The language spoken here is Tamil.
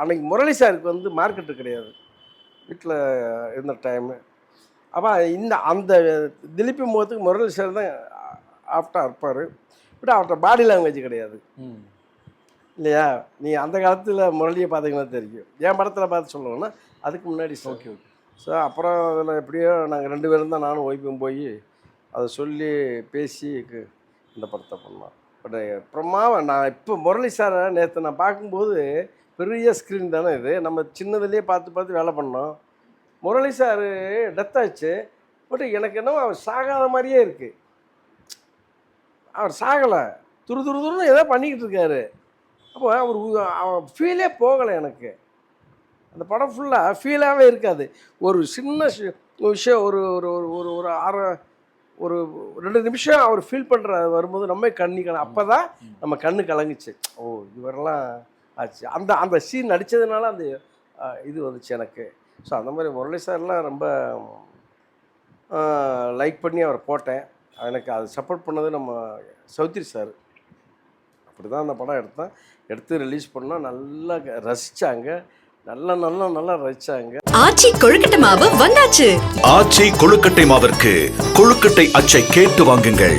அன்னைக்கு முரளி சாருக்கு வந்து மார்க்கெட்டு கிடையாது, வீட்டில் இருந்த டைமு. அப்போ அந்த திலீப்பி முகத்துக்கு முரளி சார் தான் ஆப்டாக இருப்பார். பட் அவர்கிட்ட பாடி லாங்குவேஜ் கிடையாது இல்லையா? நீ அந்த காலத்தில் முரளியை பார்த்தீங்கன்னா தெரியும். என் படத்தில் பார்த்து சொல்லணும்னா அதுக்கு முன்னாடி சார். Okay okay. ஸோ அப்புறம் அதில் எப்படியோ நாங்கள் 2 பேரும் தான், நானும் ஒய்ஃபும் போய் அதை சொல்லி பேசி இந்த படத்தை பண்ணோம். பட் அப்புறமா நான் இப்போ முரளி சாரை நேற்று நான் பார்க்கும்போது பெரிய ஸ்க்ரீன் தானே இது, நம்ம சின்னதுலேயே பார்த்து பார்த்து வேலை பண்ணோம். முரளி சார் டெத் ஆச்சு, பட் எனக்கு என்னவோ அவர் சாகாத மாதிரியே இருக்குது. அவர் சாகலை, துருன்னு ஏதோ பண்ணிக்கிட்டு இருக்காரு. அப்போ அவர் ஃபீலே போகலை எனக்கு. அந்த படம் ஃபுல்லாக ஃபீலாகவே இருக்காது. ஒரு சின்ன விஷயம், ஒரு ஒரு ஒரு ஒரு அரை ஒரு 2 நிமிஷம் அவர் ஃபீல் பண்ணுற வரும்போது நம்ம அப்போ தான் நம்ம கண்ணு கலங்குச்சு. ஓ இவரெல்லாம் ஆச்சு. அந்த சீன் நடித்ததுனால அந்த இது வந்துச்சு எனக்கு. ஸோ அந்த மாதிரி முரளி சார்லாம் ரொம்ப லைக் பண்ணி அவரை போட்டேன். எனக்கு அது சப்போர்ட் பண்ணது நம்ம சௌத்ரி சார். அப்படி தான் அந்த படம் எடுத்து ரிலீஸ் பண்ணோம். நல்லா ரசித்தாங்க, நல்லா ரசித்தாங்க. ஆச்சி கொழுக்கட்டை மாவு வந்தாச்சு. ஆச்சி கொழுக்கட்டை மாவிற்கு கொழுக்கட்டை அச்சை கேட்டு வாங்குங்கள்.